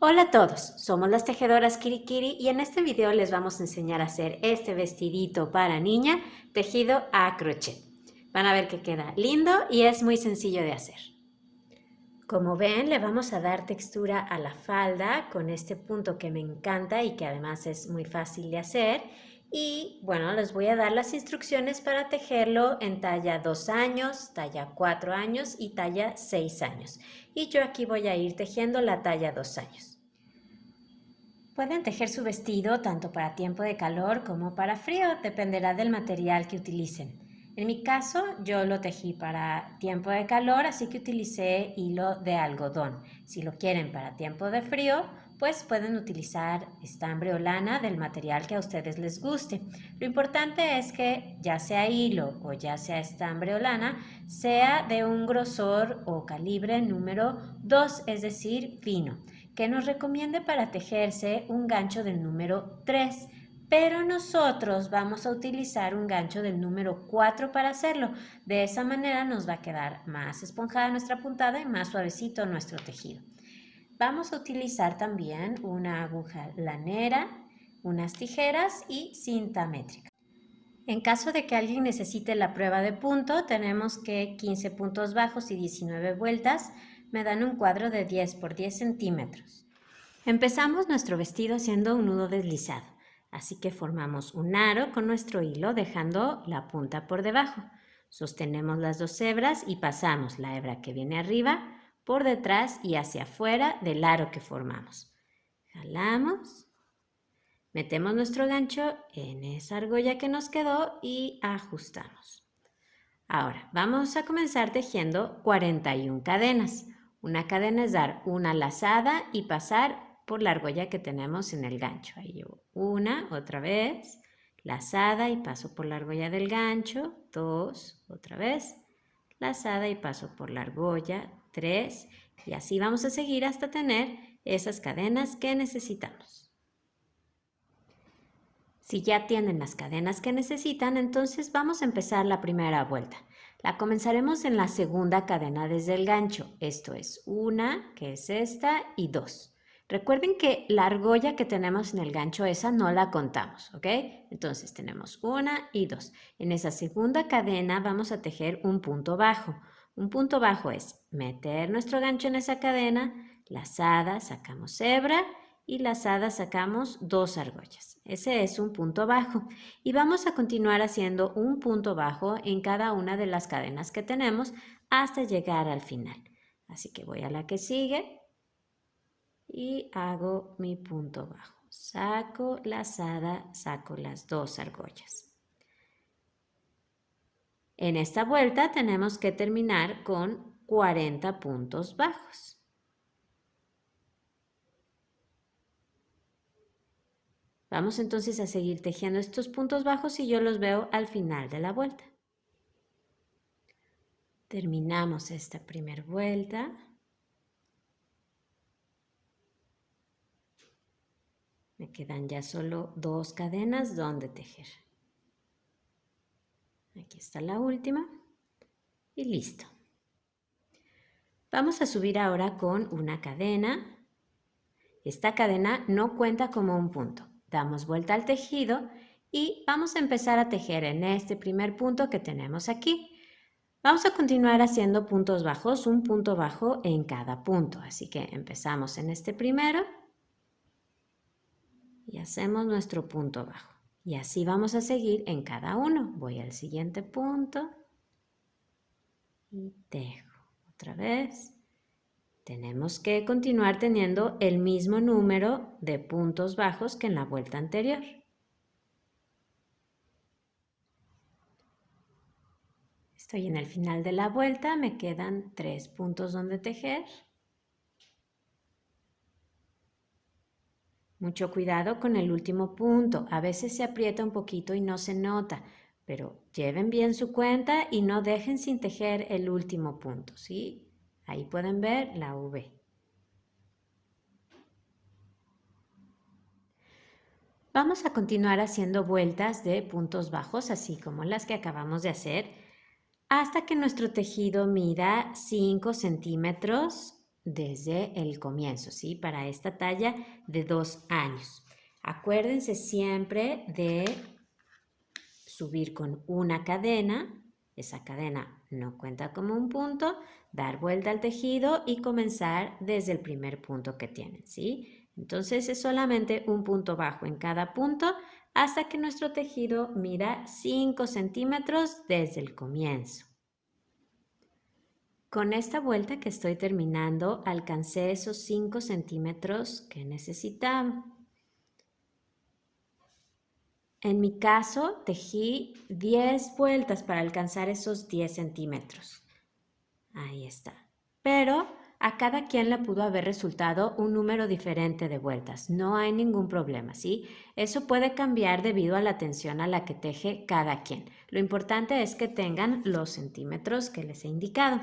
Hola a todos, somos las tejedoras Kirikiri y en este video les vamos a enseñar a hacer este vestidito para niña tejido a crochet. Van a ver que queda lindo y es muy sencillo de hacer. Como ven, le vamos a dar textura a la falda con este punto que me encanta y que además es muy fácil de hacer. Y bueno, les voy a dar las instrucciones para tejerlo en talla 2 años, talla 4 años y talla 6 años. Y yo aquí voy a ir tejiendo la talla 2 años. Pueden tejer su vestido tanto para tiempo de calor como para frío, dependerá del material que utilicen. En mi caso, yo lo tejí para tiempo de calor, así que utilicé hilo de algodón. Si lo quieren para tiempo de frío, pues pueden utilizar estambre o lana del material que a ustedes les guste. Lo importante es que ya sea hilo o ya sea estambre o lana, sea de un grosor o calibre número 2, es decir, fino, que nos recomiende para tejerse un gancho del número 3, pero nosotros vamos a utilizar un gancho del número 4 para hacerlo. De esa manera nos va a quedar más esponjada nuestra puntada y más suavecito nuestro tejido. Vamos a utilizar también una aguja lanera, unas tijeras y cinta métrica. En caso de que alguien necesite la prueba de punto, tenemos que 15 puntos bajos y 19 vueltas me dan un cuadro de 10 por 10 centímetros. Empezamos nuestro vestido haciendo un nudo deslizado, así que formamos un aro con nuestro hilo dejando la punta por debajo. Sostenemos las dos hebras y pasamos la hebra que viene arriba por detrás y hacia afuera del aro que formamos. Jalamos, metemos nuestro gancho en esa argolla que nos quedó y ajustamos. Ahora, vamos a comenzar tejiendo 41 cadenas. Una cadena es dar una lazada y pasar por la argolla que tenemos en el gancho. Ahí llevo una, otra vez, lazada y paso por la argolla del gancho, 2, otra vez, lazada y paso por la argolla, 3, y así vamos a seguir hasta tener esas cadenas que necesitamos. Si ya tienen las cadenas que necesitan, entonces vamos a empezar la primera vuelta. La comenzaremos en la segunda cadena desde el gancho, esto es una, que es esta, y 2. Recuerden que la argolla que tenemos en el gancho, esa no la contamos, ¿ok? Entonces tenemos una y 2. En esa segunda cadena vamos a tejer un punto bajo. Un punto bajo es meter nuestro gancho en esa cadena, lazada, sacamos hebra y lazada sacamos 2 argollas. Ese es un punto bajo y vamos a continuar haciendo un punto bajo en cada una de las cadenas que tenemos hasta llegar al final. Así que voy a la que sigue y hago mi punto bajo. Saco lazada, saco las 2 argollas. En esta vuelta tenemos que terminar con 40 puntos bajos. Vamos entonces a seguir tejiendo estos puntos bajos y yo los veo al final de la vuelta. Terminamos esta primera vuelta. Me quedan ya solo 2 cadenas donde tejer. Aquí está la última y listo. Vamos a subir ahora con una cadena. Esta cadena no cuenta como un punto. Damos vuelta al tejido y vamos a empezar a tejer en este primer punto que tenemos aquí. Vamos a continuar haciendo puntos bajos, un punto bajo en cada punto. Así que empezamos en este primero y hacemos nuestro punto bajo. Y así vamos a seguir en cada uno. Voy al siguiente punto y tejo. Otra vez. Tenemos que continuar teniendo el mismo número de puntos bajos que en la vuelta anterior. Estoy en el final de la vuelta, me quedan 3 puntos donde tejer. Mucho cuidado con el último punto, a veces se aprieta un poquito y no se nota, pero lleven bien su cuenta y no dejen sin tejer el último punto, ¿sí? Ahí pueden ver la V. Vamos a continuar haciendo vueltas de puntos bajos, así como las que acabamos de hacer, hasta que nuestro tejido mida 5 centímetros desde el comienzo, ¿sí? Para esta talla de 2 años. Acuérdense siempre de subir con una cadena, esa cadena no cuenta como un punto, dar vuelta al tejido y comenzar desde el primer punto que tienen, ¿sí? Entonces es solamente un punto bajo en cada punto hasta que nuestro tejido mida 5 centímetros desde el comienzo. Con esta vuelta que estoy terminando, alcancé esos 5 centímetros que necesitaba. En mi caso, tejí 10 vueltas para alcanzar esos 10 centímetros. Ahí está. Pero a cada quien le pudo haber resultado un número diferente de vueltas. No hay ningún problema, ¿sí? Eso puede cambiar debido a la tensión a la que teje cada quien. Lo importante es que tengan los centímetros que les he indicado.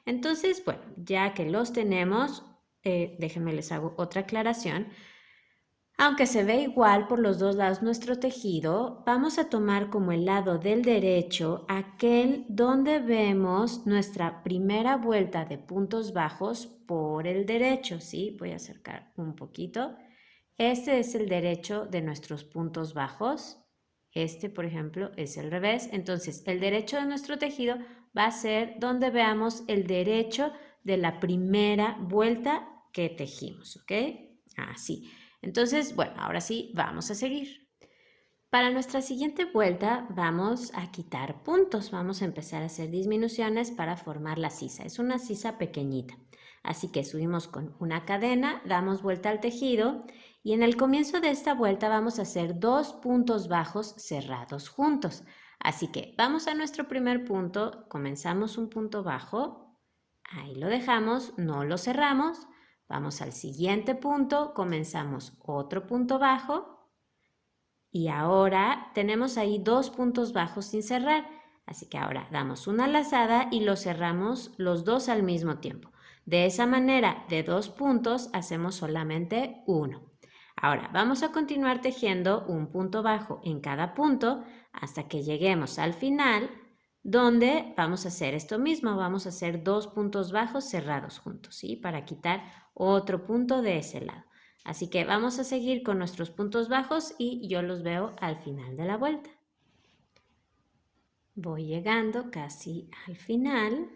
Entonces, bueno, ya que los tenemos, déjenme les hago otra aclaración. Aunque se ve igual por los dos lados nuestro tejido, vamos a tomar como el lado del derecho aquel donde vemos nuestra primera vuelta de puntos bajos por el derecho, ¿sí? Voy a acercar un poquito. Este es el derecho de nuestros puntos bajos. Este, por ejemplo, es el revés. Entonces, el derecho de nuestro tejido va a ser donde veamos el derecho de la primera vuelta que tejimos, ¿ok? Así. Entonces, bueno, ahora sí, vamos a seguir. Para nuestra siguiente vuelta vamos a quitar puntos. Vamos a empezar a hacer disminuciones para formar la sisa. Es una sisa pequeñita. Así que subimos con una cadena, damos vuelta al tejido y en el comienzo de esta vuelta vamos a hacer 2 puntos bajos cerrados juntos. Así que vamos a nuestro primer punto, comenzamos un punto bajo, ahí lo dejamos, no lo cerramos. Vamos al siguiente punto, comenzamos otro punto bajo y ahora tenemos ahí 2 puntos bajos sin cerrar. Así que ahora damos una lazada y lo cerramos los dos al mismo tiempo. De esa manera, de 2 puntos hacemos solamente uno. Ahora vamos a continuar tejiendo un punto bajo en cada punto hasta que lleguemos al final, donde vamos a hacer esto mismo, vamos a hacer 2 puntos bajos cerrados juntos, ¿sí? Para quitar otro punto de ese lado. Así que vamos a seguir con nuestros puntos bajos y yo los veo al final de la vuelta. Voy llegando casi al final.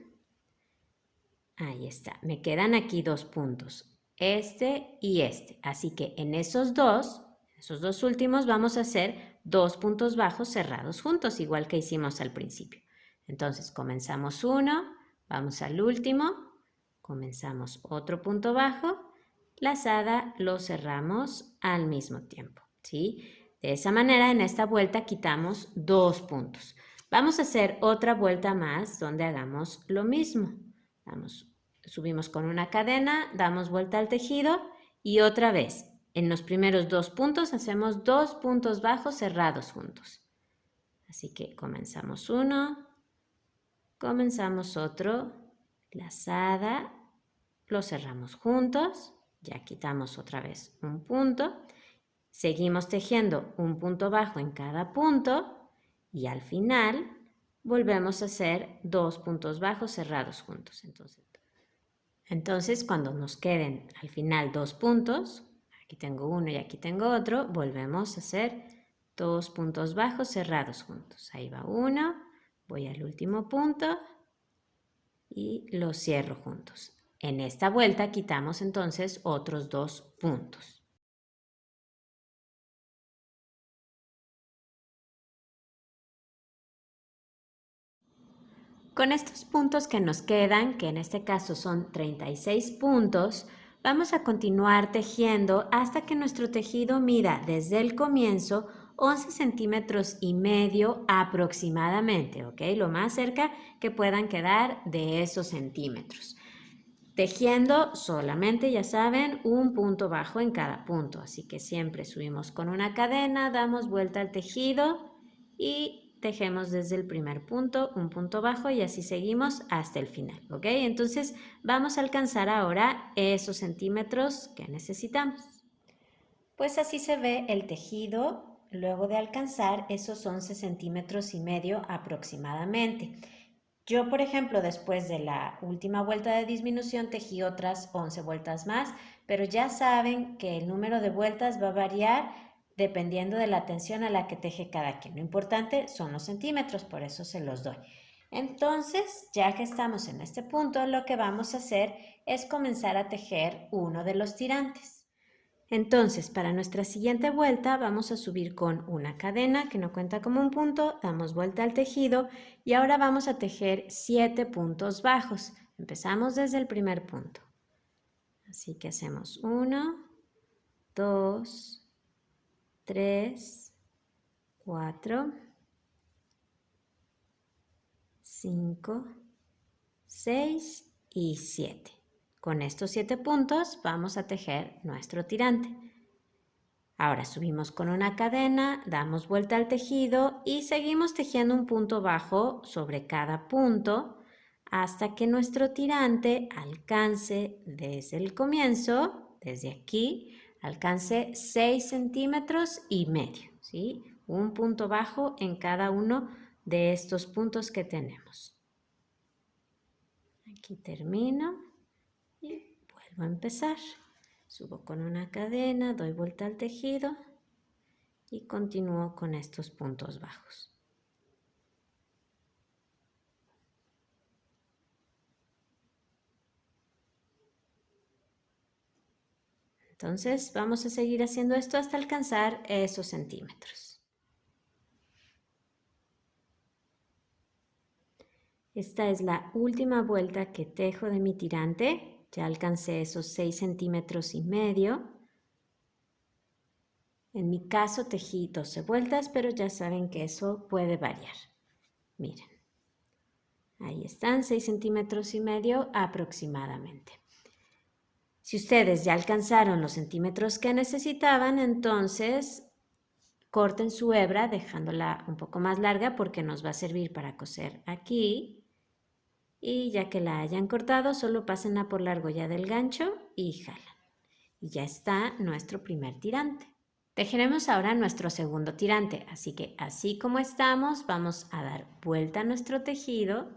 Ahí está, me quedan aquí 2 puntos, este y este. Así que en esos dos últimos vamos a hacer 2 puntos bajos cerrados juntos, igual que hicimos al principio. Entonces comenzamos uno, vamos al último, comenzamos otro punto bajo, lazada, lo cerramos al mismo tiempo, ¿sí? De esa manera en esta vuelta quitamos 2 puntos. Vamos a hacer otra vuelta más donde hagamos lo mismo. Subimos con una cadena, damos vuelta al tejido y otra vez, en los primeros 2 puntos hacemos 2 puntos bajos cerrados juntos. Así que comenzamos uno, comenzamos otro, lazada, lo cerramos juntos, ya quitamos otra vez un punto, seguimos tejiendo un punto bajo en cada punto y al final volvemos a hacer 2 puntos bajos cerrados juntos. Entonces, cuando nos queden al final 2 puntos, aquí tengo uno y aquí tengo otro, volvemos a hacer 2 puntos bajos cerrados juntos. Ahí va uno, voy al último punto y lo cierro juntos. En esta vuelta quitamos entonces otros 2 puntos. Con estos puntos que nos quedan, que en este caso son 36 puntos, vamos a continuar tejiendo hasta que nuestro tejido mida desde el comienzo 11 centímetros y medio aproximadamente, ¿ok? Lo más cerca que puedan quedar de esos centímetros. Tejiendo solamente, ya saben, un punto bajo en cada punto, así que siempre subimos con una cadena, damos vuelta al tejido y tejemos desde el primer punto un punto bajo y así seguimos hasta el final, ¿ok? Entonces vamos a alcanzar ahora esos centímetros que necesitamos. Pues así se ve el tejido luego de alcanzar esos 11 centímetros y medio aproximadamente. Yo, por ejemplo, después de la última vuelta de disminución tejí otras 11 vueltas más, pero ya saben que el número de vueltas va a variar dependiendo de la tensión a la que teje cada quien. Lo importante son los centímetros, por eso se los doy. Entonces, ya que estamos en este punto, lo que vamos a hacer es comenzar a tejer uno de los tirantes. Entonces, para nuestra siguiente vuelta vamos a subir con una cadena que no cuenta como un punto, damos vuelta al tejido y ahora vamos a tejer 7 puntos bajos. Empezamos desde el primer punto. Así que hacemos 1, 2, 3, 4, 5, 6 y 7. Con estos 7 puntos vamos a tejer nuestro tirante. Ahora subimos con una cadena, damos vuelta al tejido y seguimos tejiendo un punto bajo sobre cada punto hasta que nuestro tirante alcance desde el comienzo, desde aquí, alcance 6 centímetros y medio, ¿sí? Un punto bajo en cada uno de estos puntos que tenemos. Aquí termino y vuelvo a empezar. Subo con una cadena, doy vuelta al tejido y continúo con estos puntos bajos. Entonces vamos a seguir haciendo esto hasta alcanzar esos centímetros. Esta es la última vuelta que tejo de mi tirante. Ya alcancé esos 6 centímetros y medio. En mi caso tejí 12 vueltas, pero ya saben que eso puede variar. Miren, ahí están, 6 centímetros y medio aproximadamente. Si ustedes ya alcanzaron los centímetros que necesitaban, entonces corten su hebra dejándola un poco más larga porque nos va a servir para coser aquí. Y ya que la hayan cortado, solo pásenla por la argolla del gancho y jalan. Y ya está nuestro primer tirante. Tejeremos ahora nuestro segundo tirante, así que así como estamos, vamos a dar vuelta a nuestro tejido,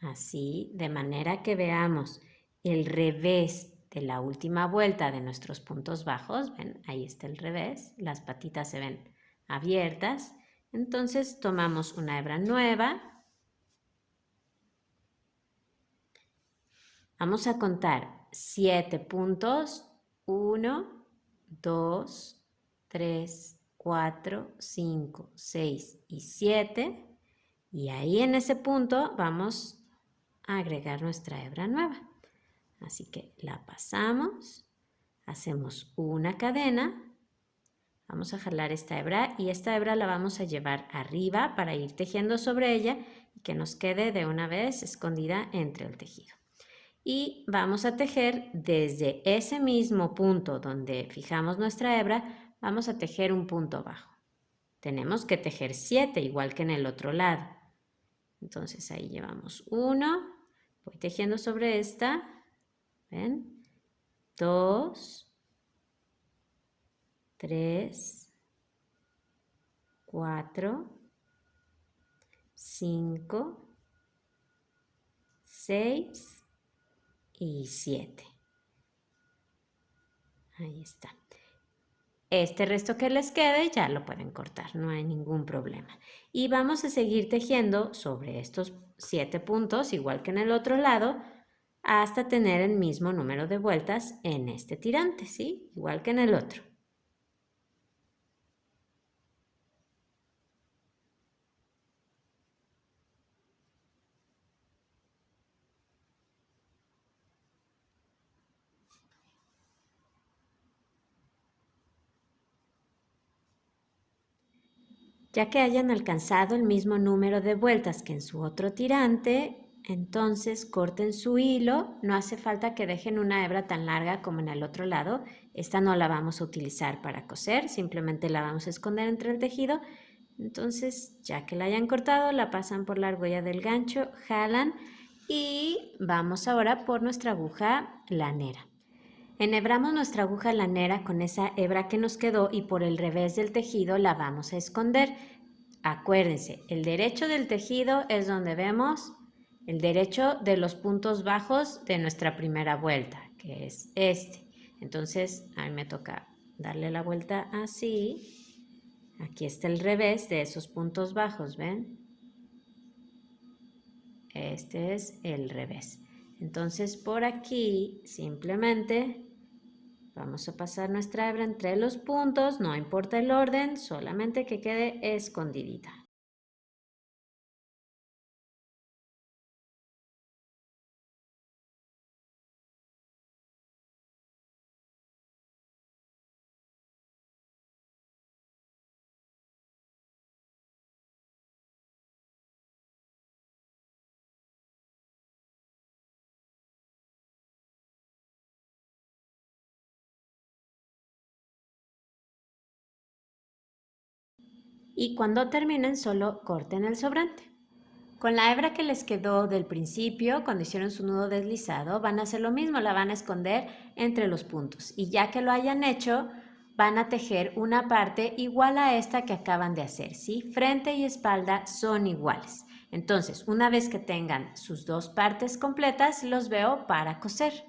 así, de manera que veamos el revés de la última vuelta de nuestros puntos bajos. ¿Ven? Ahí está el revés, las patitas se ven abiertas. Entonces tomamos una hebra nueva. Vamos a contar 7 puntos. 1, 2, 3, 4, 5, 6 y 7. Y ahí en ese punto vamos a agregar nuestra hebra nueva. Así que la pasamos, hacemos una cadena, vamos a jalar esta hebra y esta hebra la vamos a llevar arriba para ir tejiendo sobre ella y que nos quede de una vez escondida entre el tejido. Y vamos a tejer desde ese mismo punto donde fijamos nuestra hebra, vamos a tejer un punto bajo. Tenemos que tejer 7 igual que en el otro lado. Entonces ahí llevamos 1, voy tejiendo sobre esta, ¿ven? 2, 3, 4, 5, 6 y 7. Ahí está. Este resto que les quede ya lo pueden cortar, no hay ningún problema. Y vamos a seguir tejiendo sobre estos 7 puntos, igual que en el otro lado, hasta tener el mismo número de vueltas en este tirante, ¿sí? Igual que en el otro. Ya que hayan alcanzado el mismo número de vueltas que en su otro tirante, entonces corten su hilo. No hace falta que dejen una hebra tan larga como en el otro lado. Esta no la vamos a utilizar para coser, simplemente la vamos a esconder entre el tejido. Entonces, ya que la hayan cortado, la pasan por la argolla del gancho, jalan y vamos ahora por nuestra aguja lanera. Enhebramos nuestra aguja lanera con esa hebra que nos quedó y por el revés del tejido la vamos a esconder. Acuérdense, el derecho del tejido es donde vemos el derecho de los puntos bajos de nuestra primera vuelta, que es este. Entonces, a mí me toca darle la vuelta así. Aquí está el revés de esos puntos bajos, ¿ven? Este es el revés. Entonces, por aquí simplemente vamos a pasar nuestra hebra entre los puntos, no importa el orden, solamente que quede escondidita. Y cuando terminen, solo corten el sobrante. Con la hebra que les quedó del principio, cuando hicieron su nudo deslizado, van a hacer lo mismo, la van a esconder entre los puntos. Y ya que lo hayan hecho, van a tejer una parte igual a esta que acaban de hacer, ¿sí? Frente y espalda son iguales. Entonces, una vez que tengan sus dos partes completas, los veo para coser.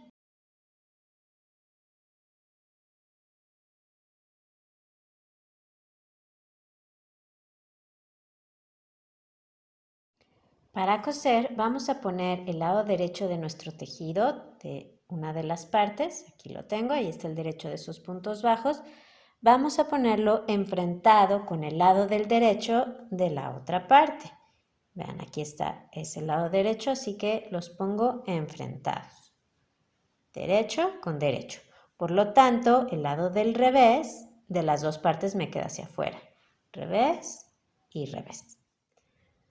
Para coser vamos a poner el lado derecho de nuestro tejido de una de las partes, aquí lo tengo, ahí está el derecho de sus puntos bajos, vamos a ponerlo enfrentado con el lado del derecho de la otra parte. Vean, aquí está, es el lado derecho, así que los pongo enfrentados. Derecho con derecho. Por lo tanto, el lado del revés de las dos partes me queda hacia afuera. Revés y revés.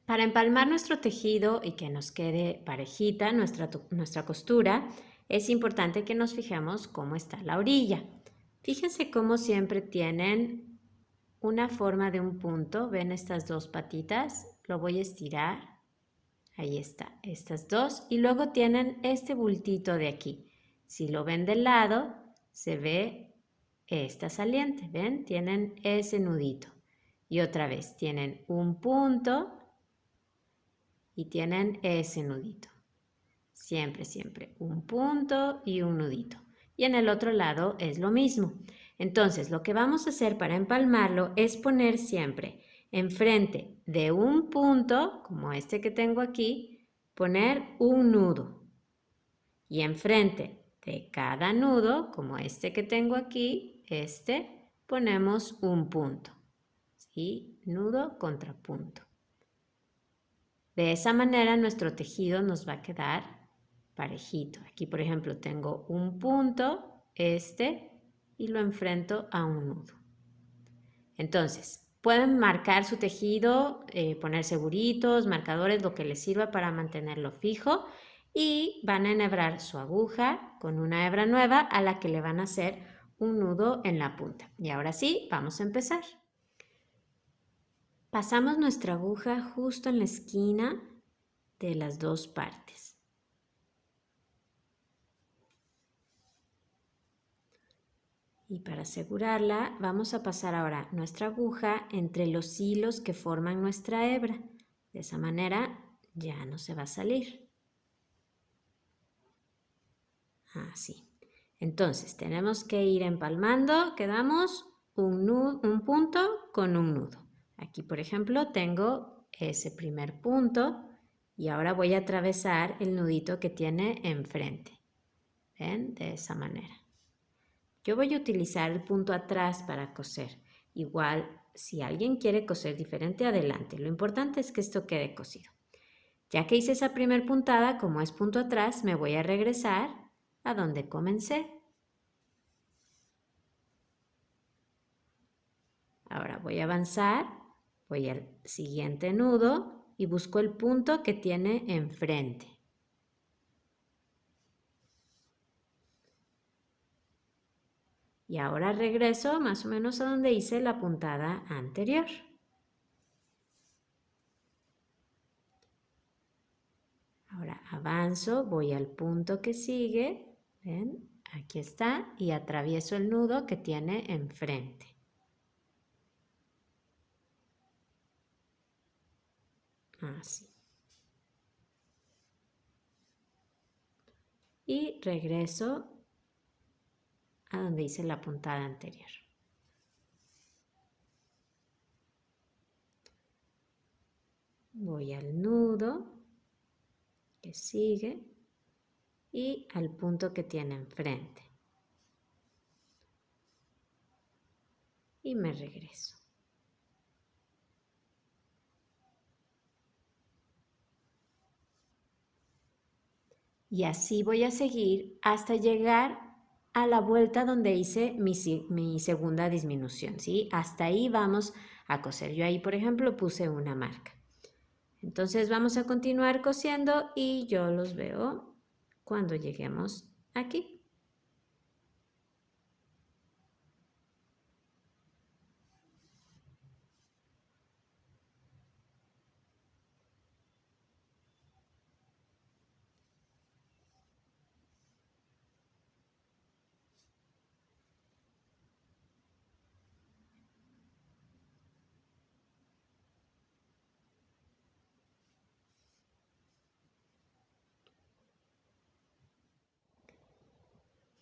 Para empalmar nuestro tejido y que nos quede parejita nuestra costura, es importante que nos fijemos cómo está la orilla. Fíjense cómo siempre tienen una forma de un punto. ¿Ven estas dos patitas? Lo voy a estirar. Ahí está, estas dos. Y luego tienen este bultito de aquí. Si lo ven del lado, se ve esta saliente. ¿Ven? Tienen ese nudito. Y otra vez, tienen un punto y tienen ese nudito. Siempre, siempre un punto y un nudito. Y en el otro lado es lo mismo. Entonces, lo que vamos a hacer para empalmarlo es poner siempre enfrente de un punto, como este que tengo aquí, poner un nudo. Y enfrente de cada nudo, como este que tengo aquí, ponemos un punto. ¿Sí? Nudo contra punto. De esa manera nuestro tejido nos va a quedar parejito. Aquí, por ejemplo, tengo un punto, y lo enfrento a un nudo. Entonces, pueden marcar su tejido, poner seguritos, marcadores, lo que les sirva para mantenerlo fijo y van a enhebrar su aguja con una hebra nueva a la que le van a hacer un nudo en la punta. Y ahora sí, vamos a empezar. Pasamos nuestra aguja justo en la esquina de las dos partes. Y para asegurarla, vamos a pasar ahora nuestra aguja entre los hilos que forman nuestra hebra. De esa manera ya no se va a salir. Así. Entonces tenemos que ir empalmando, quedamos un punto con un nudo. Aquí, por ejemplo, tengo ese primer punto y ahora voy a atravesar el nudito que tiene enfrente. ¿Ven? De esa manera. Yo voy a utilizar el punto atrás para coser. Igual, si alguien quiere coser diferente, adelante. Lo importante es que esto quede cosido. Ya que hice esa primer puntada, como es punto atrás, me voy a regresar a donde comencé. Ahora voy a avanzar, voy al siguiente nudo y busco el punto que tiene enfrente. Y ahora regreso más o menos a donde hice la puntada anterior. Ahora avanzo, voy al punto que sigue, ¿ven? Aquí está, y atravieso el nudo que tiene enfrente. Así. Y regreso a donde hice la puntada anterior. Voy al nudo que sigue y al punto que tiene enfrente. Y me regreso. Y así voy a seguir hasta llegar a la vuelta donde hice mi segunda disminución, ¿sí? Hasta ahí vamos a coser. Yo ahí, por ejemplo, puse una marca. Entonces vamos a continuar cosiendo y yo los veo cuando lleguemos aquí.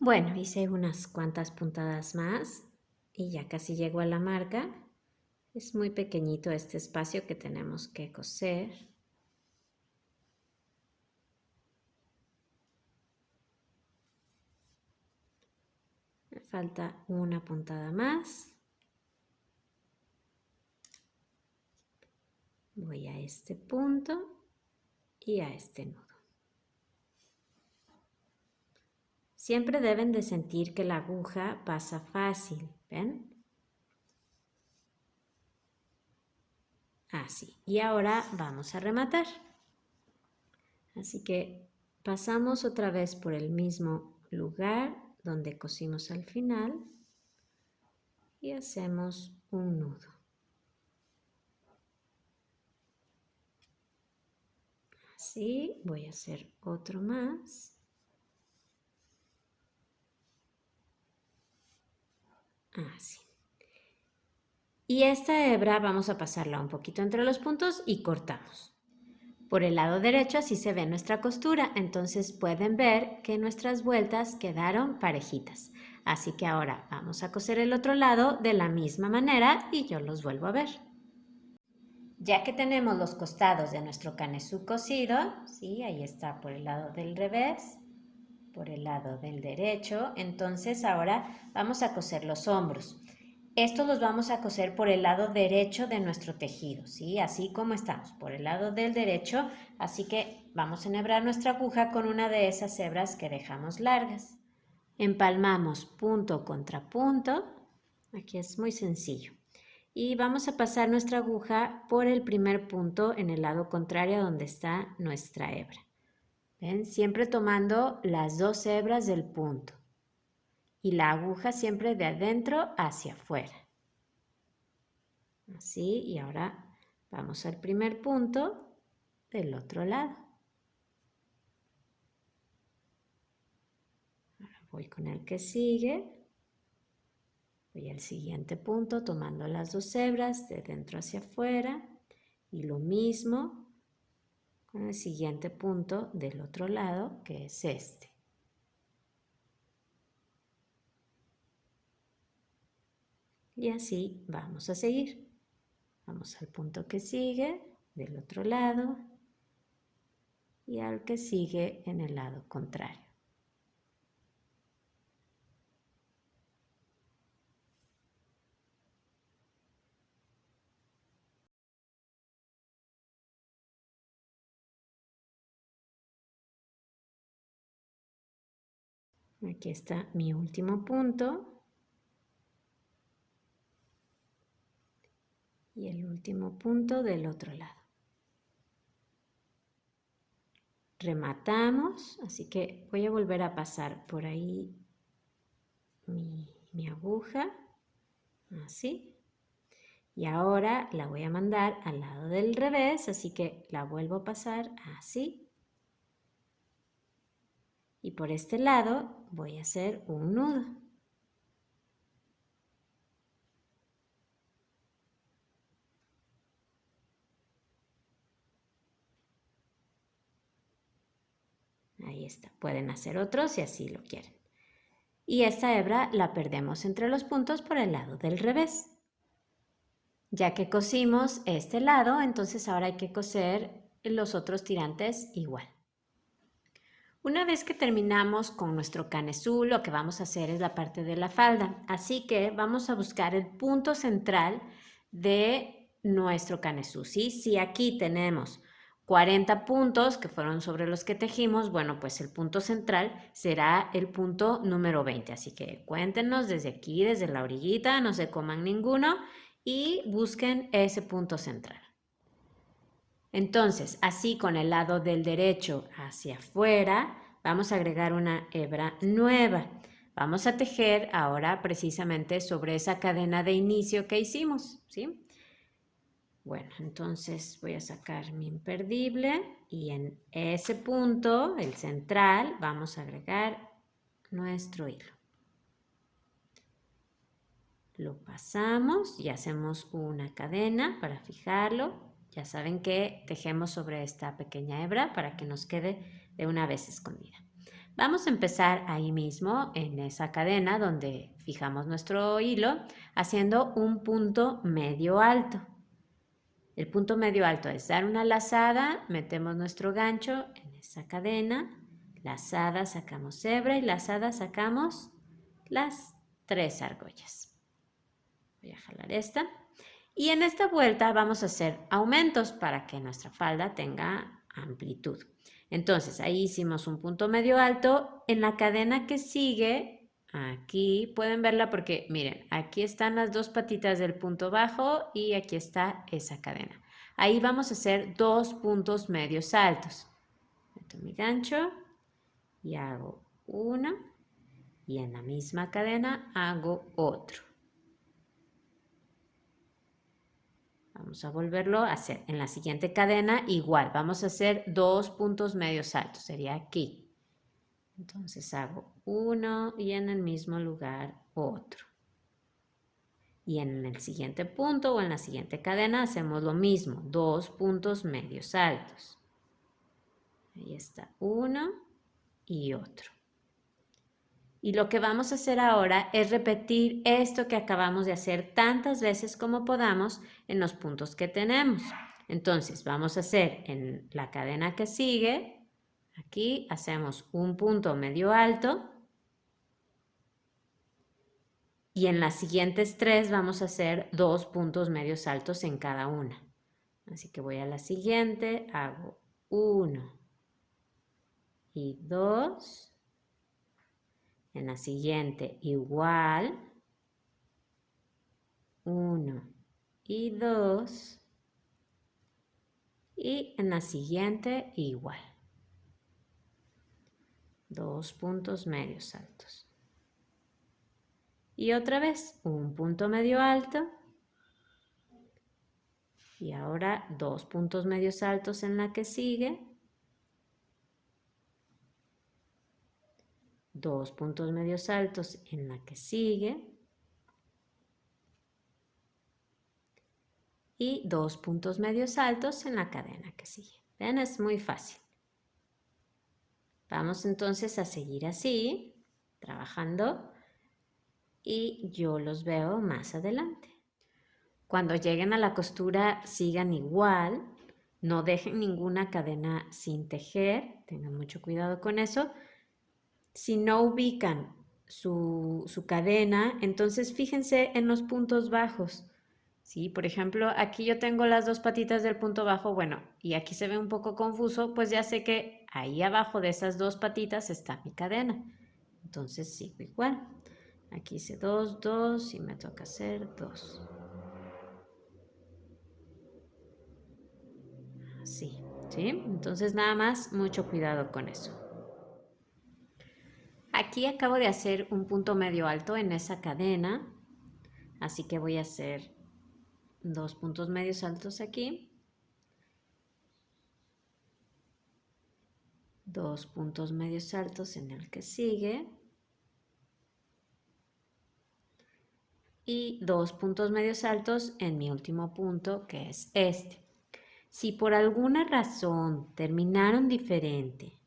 Bueno, hice unas cuantas puntadas más y ya casi llego a la marca. Es muy pequeñito este espacio que tenemos que coser. Me falta una puntada más. Voy a este punto y a este nudo. Siempre deben de sentir que la aguja pasa fácil, ¿ven? Así. Y ahora vamos a rematar. Así que pasamos otra vez por el mismo lugar donde cosimos al final y hacemos un nudo. Así, voy a hacer otro más. Así. Y esta hebra vamos a pasarla un poquito entre los puntos y cortamos. Por el lado derecho así se ve nuestra costura, entonces pueden ver que nuestras vueltas quedaron parejitas. Así que ahora vamos a coser el otro lado de la misma manera y yo los vuelvo a ver. Ya que tenemos los costados de nuestro canesú cosido, ¿sí? Ahí está por el lado del revés, por el lado del derecho, entonces ahora vamos a coser los hombros. Estos los vamos a coser por el lado derecho de nuestro tejido, ¿sí? Así como estamos, por el lado del derecho, así que vamos a enhebrar nuestra aguja con una de esas hebras que dejamos largas. Empalmamos punto contra punto, aquí es muy sencillo. Y vamos a pasar nuestra aguja por el primer punto en el lado contrario donde está nuestra hebra. ¿Ven? Siempre tomando las dos hebras del punto y la aguja siempre de adentro hacia afuera. Así, y ahora vamos al primer punto del otro lado. Ahora voy con el que sigue. Voy al siguiente punto tomando las dos hebras de dentro hacia afuera y lo mismo con el siguiente punto del otro lado, que es este. Y así vamos a seguir. Vamos al punto que sigue del otro lado y al que sigue en el lado contrario. Aquí está mi último punto. Y el último punto del otro lado. Rematamos, así que voy a volver a pasar por ahí mi aguja, así. Y ahora la voy a mandar al lado del revés, así que la vuelvo a pasar así. Y por este lado voy a hacer un nudo. Ahí está, pueden hacer otros si así lo quieren. Y esta hebra la perdemos entre los puntos por el lado del revés. Ya que cosimos este lado, entonces ahora hay que coser los otros tirantes igual. Una vez que terminamos con nuestro canesú, lo que vamos a hacer es la parte de la falda. Así que vamos a buscar el punto central de nuestro canesú, ¿sí? Si aquí tenemos 40 puntos que fueron sobre los que tejimos, bueno, pues el punto central será el punto número 20. Así que cuéntenos desde aquí, desde la orillita, no se coman ninguno y busquen ese punto central. Entonces, así con el lado del derecho hacia afuera, vamos a agregar una hebra nueva. Vamos a tejer ahora precisamente sobre esa cadena de inicio que hicimos, ¿sí? Bueno, entonces voy a sacar mi imperdible y en ese punto, el central, vamos a agregar nuestro hilo. Lo pasamos y hacemos una cadena para fijarlo. Ya saben que tejemos sobre esta pequeña hebra para que nos quede de una vez escondida. Vamos a empezar ahí mismo en esa cadena donde fijamos nuestro hilo haciendo un punto medio alto. El punto medio alto es dar una lazada, metemos nuestro gancho en esa cadena, lazada sacamos hebra y lazada sacamos las 3 argollas. Voy a jalar esta. Y en esta vuelta vamos a hacer aumentos para que nuestra falda tenga amplitud. Entonces, ahí hicimos un punto medio alto. En la cadena que sigue, aquí pueden verla porque, miren, aquí están las dos patitas del punto bajo y aquí está esa cadena. Ahí vamos a hacer 2 puntos medios altos. Meto mi gancho y hago uno y en la misma cadena hago otro. Vamos a volverlo a hacer. En la siguiente cadena igual, vamos a hacer 2 puntos medios altos, sería aquí. Entonces hago uno y en el mismo lugar otro. Y en el siguiente punto o en la siguiente cadena hacemos lo mismo, 2 puntos medios altos. Ahí está uno y otro. Y lo que vamos a hacer ahora es repetir esto que acabamos de hacer tantas veces como podamos en los puntos que tenemos. Entonces vamos a hacer en la cadena que sigue, aquí hacemos un punto medio alto y en las siguientes 3 vamos a hacer 2 puntos medios altos en cada una. Así que voy a la siguiente, hago 1 y 2. En la siguiente igual, 1 y 2. Y en la siguiente igual. 2 puntos medios altos. Y otra vez un punto medio alto. Y ahora 2 puntos medios altos en la que sigue. 2 puntos medios altos en la que sigue. Y 2 puntos medios altos en la cadena que sigue. ¿Ven? Es muy fácil. Vamos entonces a seguir así, trabajando, y yo los veo más adelante. Cuando lleguen a la costura, sigan igual, no dejen ninguna cadena sin tejer, tengan mucho cuidado con eso. Si no ubican su cadena, entonces fíjense en los puntos bajos. ¿Sí? Por ejemplo, aquí yo tengo las dos patitas del punto bajo, bueno, y aquí se ve un poco confuso, pues ya sé que ahí abajo de esas dos patitas está mi cadena. Entonces sigo igual. Aquí hice 2, 2 y me toca hacer 2. Así, ¿sí? Entonces nada más, mucho cuidado con eso. Aquí acabo de hacer un punto medio alto en esa cadena, así que voy a hacer 2 puntos medios altos aquí. 2 puntos medios altos en el que sigue. Y 2 puntos medios altos en mi último punto, que es este. Si por alguna razón terminaron diferente,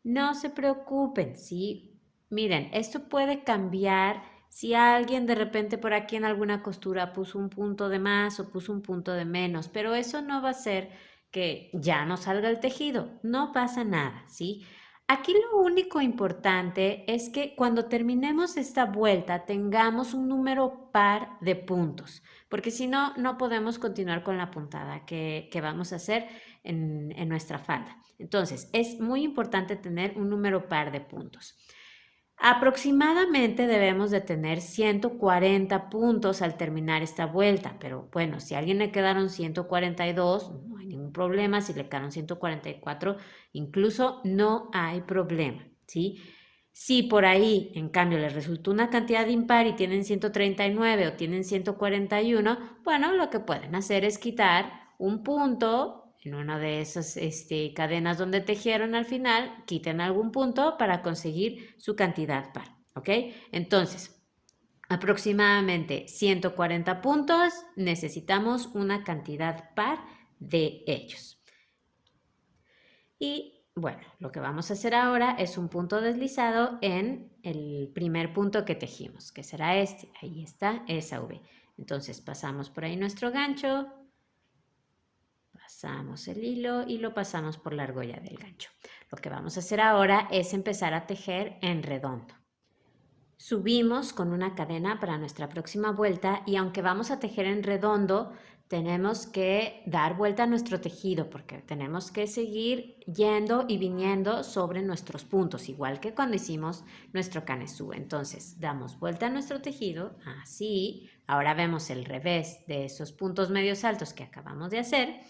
No se preocupen, ¿sí? Miren, esto puede cambiar si alguien de repente por aquí en alguna costura puso un punto de más o puso un punto de menos, pero eso no va a hacer que ya no salga el tejido, no pasa nada, ¿sí? Aquí lo único importante es que cuando terminemos esta vuelta tengamos un número par de puntos, porque si no, no podemos continuar con la puntada que vamos a hacer en nuestra falda. Entonces, es muy importante tener un número par de puntos. Aproximadamente debemos de tener 140 puntos al terminar esta vuelta, pero bueno, si a alguien le quedaron 142, no hay ningún problema, si le quedaron 144, incluso no hay problema, ¿sí? Si por ahí, en cambio, les resultó una cantidad impar y tienen 139 o tienen 141, bueno, lo que pueden hacer es quitar un punto en una de esas cadenas donde tejieron al final, quiten algún punto para conseguir su cantidad par, ¿ok? Entonces, aproximadamente 140 puntos, necesitamos una cantidad par de ellos. Y bueno, lo que vamos a hacer ahora es un punto deslizado en el primer punto que tejimos, que será este. Ahí está esa V. Entonces pasamos por ahí nuestro gancho, pasamos el hilo y lo pasamos por la argolla del gancho. Lo que vamos a hacer ahora es empezar a tejer en redondo. Subimos con una cadena para nuestra próxima vuelta y aunque vamos a tejer en redondo, tenemos que dar vuelta a nuestro tejido porque tenemos que seguir yendo y viniendo sobre nuestros puntos, igual que cuando hicimos nuestro canesú. Entonces, damos vuelta a nuestro tejido, así. Ahora vemos el revés de esos puntos medios altos que acabamos de hacer.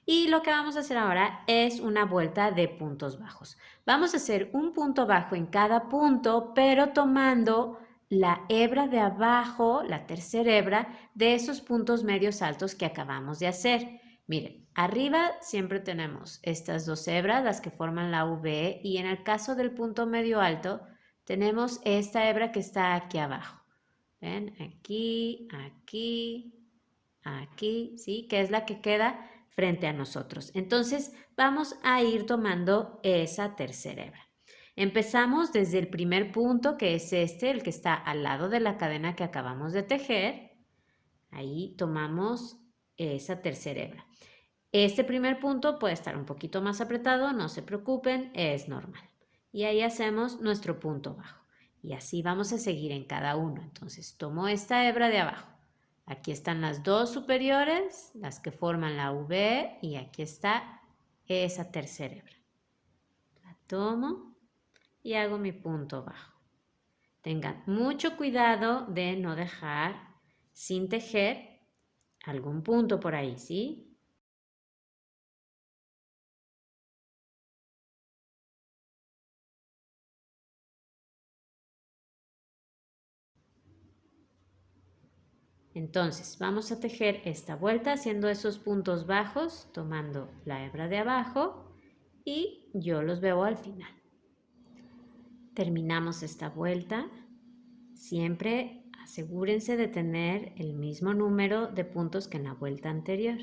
Y lo que vamos a hacer ahora es una vuelta de puntos bajos. Vamos a hacer un punto bajo en cada punto, pero tomando la hebra de abajo, la tercera hebra, de esos puntos medios altos que acabamos de hacer. Miren, arriba siempre tenemos estas dos hebras, las que forman la V, y en el caso del punto medio alto, tenemos esta hebra que está aquí abajo. ¿Ven? Aquí, aquí, aquí, ¿sí? Que es la que queda frente a nosotros. Entonces vamos a ir tomando esa tercera hebra. Empezamos desde el primer punto, que es este, el que está al lado de la cadena que acabamos de tejer. Ahí tomamos esa tercera hebra. Este primer punto puede estar un poquito más apretado, no se preocupen, es normal. Y ahí hacemos nuestro punto bajo. Y así vamos a seguir en cada uno. Entonces tomo esta hebra de abajo. Aquí están las dos superiores, las que forman la V, y aquí está esa tercera hebra. La tomo y hago mi punto bajo. Tengan mucho cuidado de no dejar sin tejer algún punto por ahí, ¿sí? Entonces vamos a tejer esta vuelta haciendo esos puntos bajos, tomando la hebra de abajo y yo los veo al final. Terminamos esta vuelta. Siempre asegúrense de tener el mismo número de puntos que en la vuelta anterior.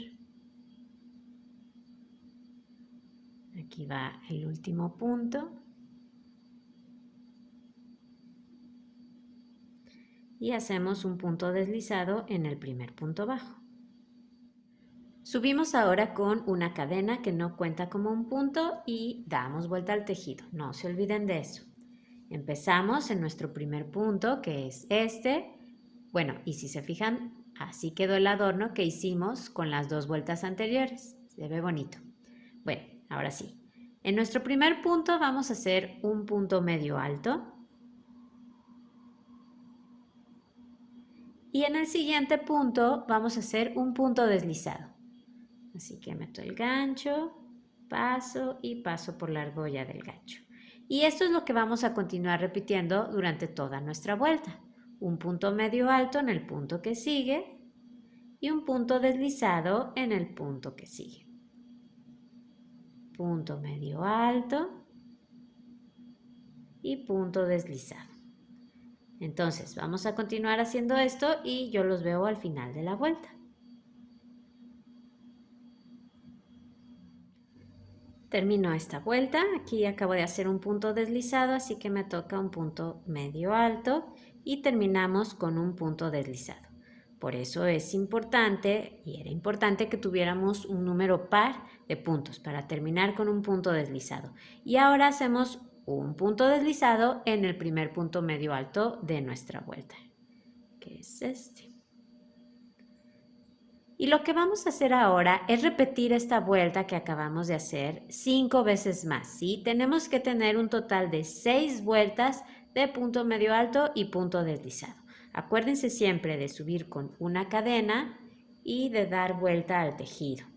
Aquí va el último punto. Y hacemos un punto deslizado en el primer punto bajo. Subimos ahora con una cadena que no cuenta como un punto y damos vuelta al tejido. No se olviden de eso. Empezamos en nuestro primer punto, que es este. Bueno, y si se fijan, así quedó el adorno que hicimos con las dos vueltas anteriores. Se ve bonito. Bueno, ahora sí. En nuestro primer punto vamos a hacer un punto medio alto. Y en el siguiente punto vamos a hacer un punto deslizado. Así que meto el gancho, paso y paso por la argolla del gancho. Y esto es lo que vamos a continuar repitiendo durante toda nuestra vuelta. Un punto medio alto en el punto que sigue y un punto deslizado en el punto que sigue. Punto medio alto y punto deslizado. Entonces vamos a continuar haciendo esto y yo los veo al final de la vuelta. Termino esta vuelta, aquí acabo de hacer un punto deslizado, así que me toca un punto medio alto y terminamos con un punto deslizado. Por eso es importante, y era importante que tuviéramos un número par de puntos para terminar con un punto deslizado. Y ahora hacemos un punto deslizado en el primer punto medio alto de nuestra vuelta, que es este. Y lo que vamos a hacer ahora es repetir esta vuelta que acabamos de hacer 5 veces más, ¿sí? Tenemos que tener un total de 6 vueltas de punto medio alto y punto deslizado. Acuérdense siempre de subir con una cadena y de dar vuelta al tejido.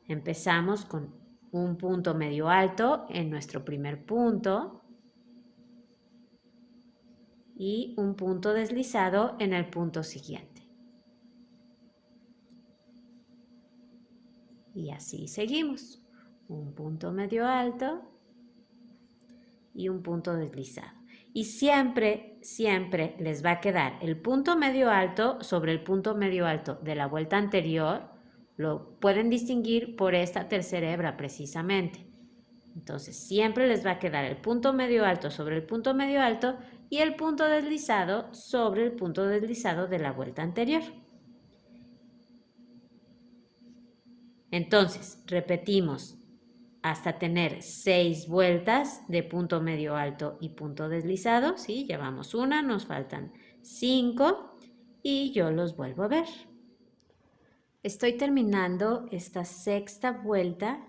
Empezamos con un punto medio alto en nuestro primer punto y un punto deslizado en el punto siguiente. Y así seguimos. Un punto medio alto y un punto deslizado. Y siempre, siempre les va a quedar el punto medio alto sobre el punto medio alto de la vuelta anterior. Lo pueden distinguir por esta tercera hebra precisamente. Entonces siempre les va a quedar el punto medio alto sobre el punto medio alto y el punto deslizado sobre el punto deslizado de la vuelta anterior. Entonces, repetimos hasta tener 6 vueltas de punto medio alto y punto deslizado, ¿sí? Llevamos una, nos faltan 5 y yo los vuelvo a ver. Estoy terminando esta sexta vuelta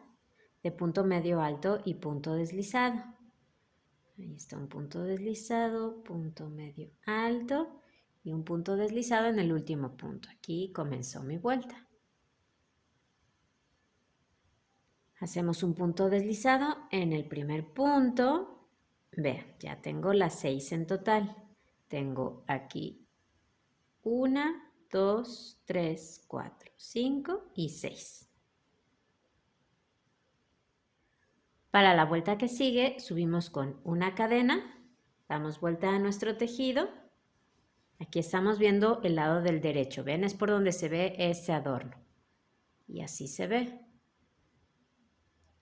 de punto medio alto y punto deslizado. Ahí está un punto deslizado, punto medio alto y un punto deslizado en el último punto. Aquí comenzó mi vuelta. Hacemos un punto deslizado en el primer punto. Vean, ya tengo las 6 en total. Tengo aquí 1, 2, 3, 4, 5 y 6. Para la vuelta que sigue, subimos con una cadena, damos vuelta a nuestro tejido. Aquí estamos viendo el lado del derecho. ¿Ven? Es por donde se ve este adorno. Y así se ve.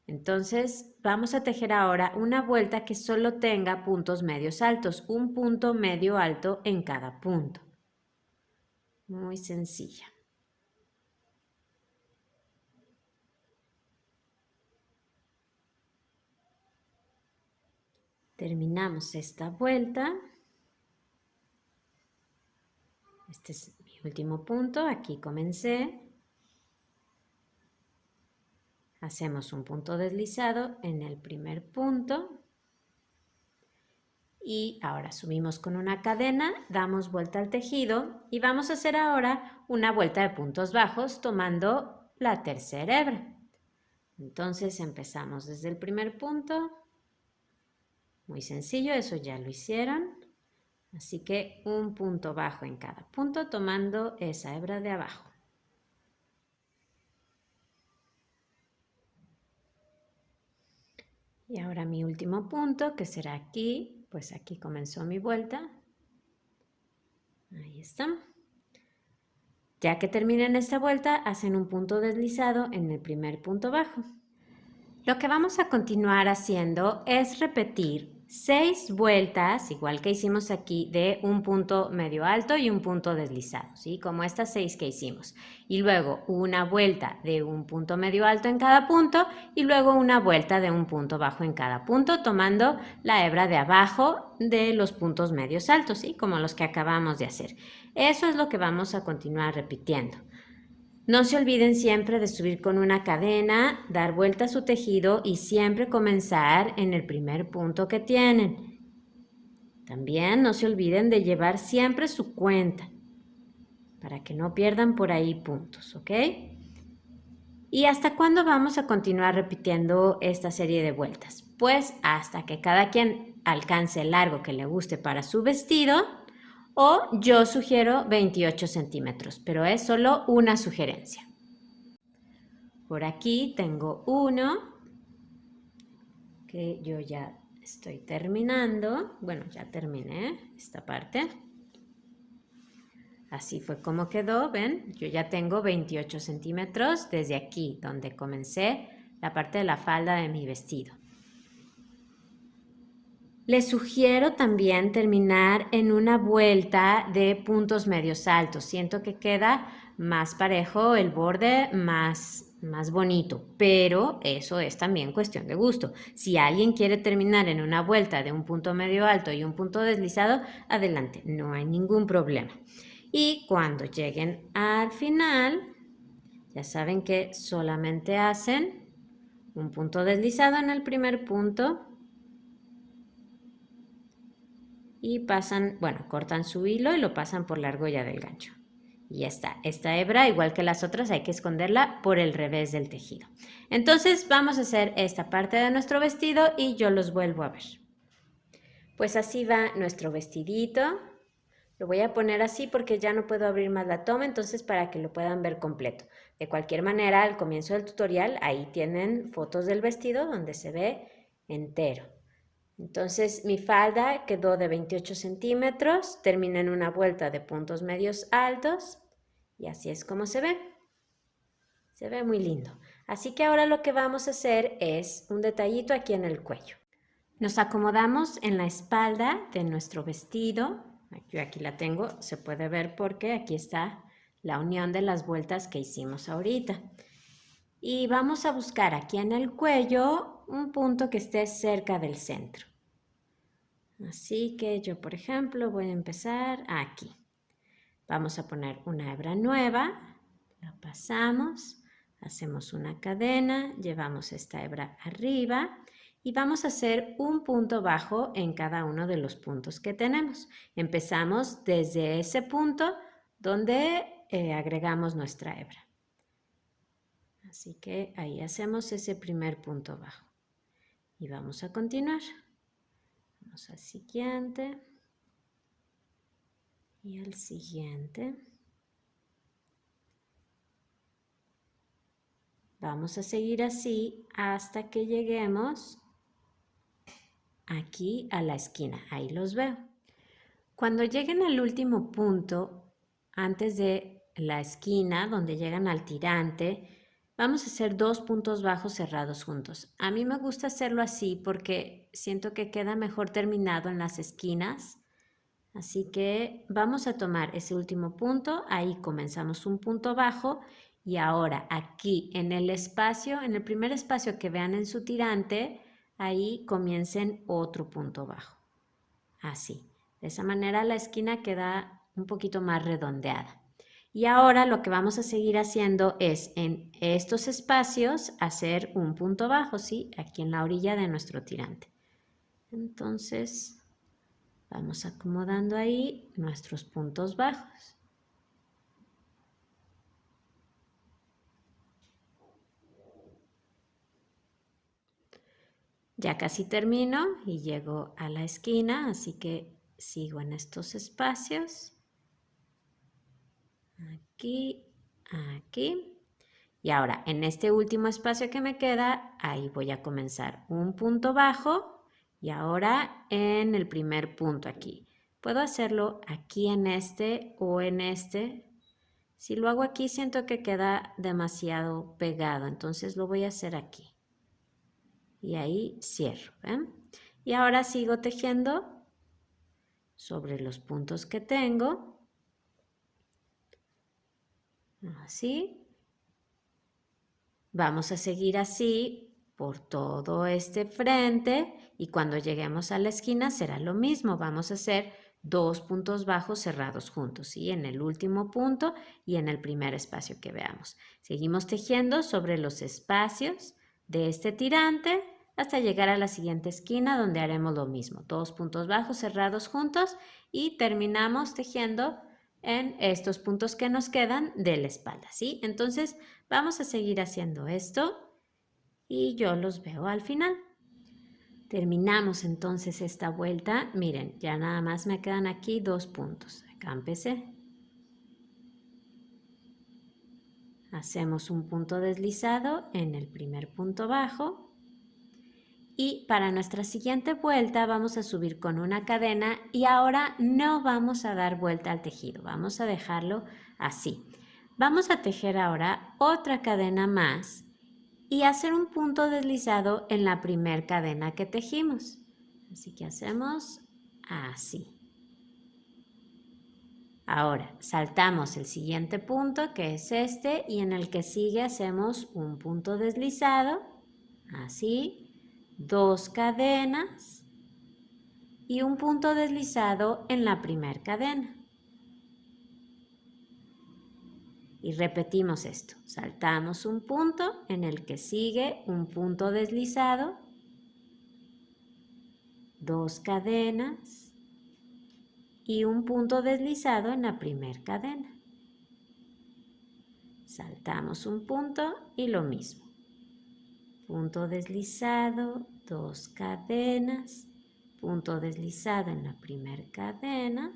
Entonces vamos a tejer ahora una vuelta que solo tenga puntos medios altos, un punto medio alto en cada punto. Muy sencilla. Terminamos esta vuelta. Este es mi último punto, aquí comencé. Hacemos un punto deslizado en el primer punto. Y ahora subimos con una cadena, damos vuelta al tejido y vamos a hacer ahora una vuelta de puntos bajos tomando la tercera hebra. Entonces empezamos desde el primer punto. Muy sencillo, eso ya lo hicieron. Así que un punto bajo en cada punto tomando esa hebra de abajo. Y ahora mi último punto, que será aquí, pues aquí comenzó mi vuelta. Ahí está. Ya que terminen esta vuelta, hacen un punto deslizado en el primer punto bajo. Lo que vamos a continuar haciendo es repetir 6 vueltas, igual que hicimos aquí, de un punto medio alto y un punto deslizado, ¿sí? Como estas 6 que hicimos. Y luego una vuelta de un punto medio alto en cada punto y luego una vuelta de un punto bajo en cada punto, tomando la hebra de abajo de los puntos medios altos, ¿sí? Como los que acabamos de hacer. Eso es lo que vamos a continuar repitiendo. No se olviden siempre de subir con una cadena, dar vuelta a su tejido y siempre comenzar en el primer punto que tienen. También no se olviden de llevar siempre su cuenta para que no pierdan por ahí puntos, ¿ok? ¿Y hasta cuándo vamos a continuar repitiendo esta serie de vueltas? Pues hasta que cada quien alcance el largo que le guste para su vestido. O yo sugiero 28 centímetros, pero es solo una sugerencia. Por aquí tengo uno que yo ya estoy terminando. Bueno, ya terminé esta parte. Así fue como quedó, ¿ven? Yo ya tengo 28 centímetros desde aquí donde comencé la parte de la falda de mi vestido. Les sugiero también terminar en una vuelta de puntos medios altos. Siento que queda más parejo el borde, más bonito, pero eso es también cuestión de gusto. Si alguien quiere terminar en una vuelta de un punto medio alto y un punto deslizado, adelante, no hay ningún problema. Y cuando lleguen al final, ya saben que solamente hacen un punto deslizado en el primer punto y pasan, bueno, cortan su hilo y lo pasan por la argolla del gancho. Y ya está. Esta hebra, igual que las otras, hay que esconderla por el revés del tejido. Entonces vamos a hacer esta parte de nuestro vestido y yo los vuelvo a ver. Pues así va nuestro vestidito. Lo voy a poner así porque ya no puedo abrir más la toma, entonces para que lo puedan ver completo. De cualquier manera, al comienzo del tutorial, ahí tienen fotos del vestido donde se ve entero. Entonces mi falda quedó de 28 centímetros, termina en una vuelta de puntos medios altos y así es como se ve. Se ve muy lindo. Así que ahora lo que vamos a hacer es un detallito aquí en el cuello. Nos acomodamos en la espalda de nuestro vestido. Yo aquí la tengo, se puede ver porque aquí está la unión de las vueltas que hicimos ahorita. Y vamos a buscar aquí en el cuello un punto que esté cerca del centro. Así que yo, por ejemplo, voy a empezar aquí. Vamos a poner una hebra nueva, la pasamos, hacemos una cadena, llevamos esta hebra arriba y vamos a hacer un punto bajo en cada uno de los puntos que tenemos. Empezamos desde ese punto donde agregamos nuestra hebra. Así que ahí hacemos ese primer punto bajo y vamos a continuar. Vamos al siguiente y al siguiente. Vamos a seguir así hasta que lleguemos aquí a la esquina. Ahí los veo. Cuando lleguen al último punto, antes de la esquina, donde llegan al tirante, vamos a hacer 2 puntos bajos cerrados juntos. A mí me gusta hacerlo así porque siento que queda mejor terminado en las esquinas. Así que vamos a tomar ese último punto, ahí comenzamos un punto bajo y ahora aquí en el espacio, en el primer espacio que vean en su tirante, ahí comiencen otro punto bajo. Así, de esa manera la esquina queda un poquito más redondeada. Y ahora lo que vamos a seguir haciendo es en estos espacios hacer un punto bajo, ¿sí? Aquí en la orilla de nuestro tirante. Entonces vamos acomodando ahí nuestros puntos bajos. Ya casi termino y llego a la esquina, así que sigo en estos espacios. Aquí, aquí. Y ahora en este último espacio que me queda, ahí voy a comenzar un punto bajo y ahora en el primer punto aquí. Puedo hacerlo aquí en este o en este. Si lo hago aquí siento que queda demasiado pegado, entonces lo voy a hacer aquí. Y ahí cierro, ¿ven? Y ahora sigo tejiendo sobre los puntos que tengo. Así. Vamos a seguir así por todo este frente y cuando lleguemos a la esquina será lo mismo. Vamos a hacer 2 puntos bajos cerrados juntos, ¿sí? En el último punto y en el primer espacio que veamos. Seguimos tejiendo sobre los espacios de este tirante hasta llegar a la siguiente esquina donde haremos lo mismo. 2 puntos bajos cerrados juntos y terminamos tejiendo en estos puntos que nos quedan de la espalda, ¿sí? Entonces vamos a seguir haciendo esto y yo los veo al final. Terminamos entonces esta vuelta. Miren, ya nada más me quedan aquí 2 puntos. Acá empecé. Hacemos un punto deslizado en el primer punto bajo. Y para nuestra siguiente vuelta vamos a subir con una cadena y ahora no vamos a dar vuelta al tejido. Vamos a dejarlo así. Vamos a tejer ahora otra cadena más y hacer un punto deslizado en la primer cadena que tejimos. Así que hacemos así. Ahora saltamos el siguiente punto, que es este, y en el que sigue hacemos un punto deslizado, así, 2 cadenas y un punto deslizado en la primera cadena. Y repetimos esto, saltamos un punto en el que sigue un punto deslizado, 2 cadenas y un punto deslizado en la primera cadena. Saltamos un punto y lo mismo. Punto deslizado, 2 cadenas, punto deslizado en la primera cadena,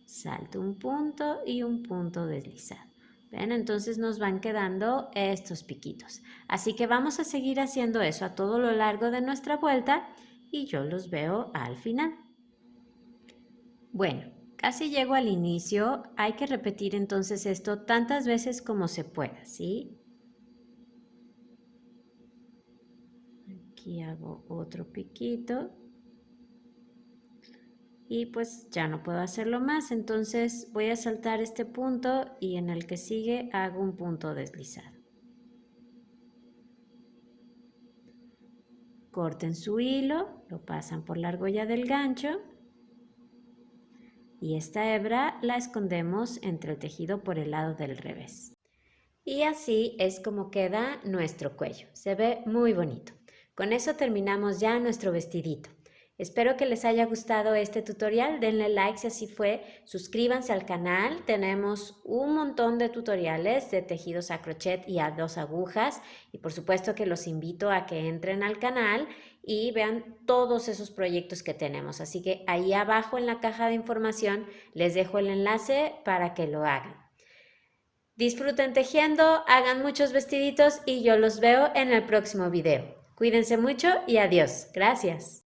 salto un punto y un punto deslizado. ¿Ven? Entonces nos van quedando estos piquitos. Así que vamos a seguir haciendo eso a todo lo largo de nuestra vuelta y yo los veo al final. Bueno, casi llego al inicio. Hay que repetir entonces esto tantas veces como se pueda, ¿sí? Aquí hago otro piquito. Y pues ya no puedo hacerlo más, entonces voy a saltar este punto y en el que sigue hago un punto deslizado. Corten su hilo, lo pasan por la argolla del gancho y esta hebra la escondemos entre el tejido por el lado del revés. Y así es como queda nuestro cuello. Se ve muy bonito. Con eso terminamos ya nuestro vestidito. Espero que les haya gustado este tutorial. Denle like si así fue. Suscríbanse al canal. Tenemos un montón de tutoriales de tejidos a crochet y a 2 agujas. Y por supuesto que los invito a que entren al canal y vean todos esos proyectos que tenemos. Así que ahí abajo en la caja de información les dejo el enlace para que lo hagan. Disfruten tejiendo, hagan muchos vestiditos y yo los veo en el próximo video. Cuídense mucho y adiós. Gracias.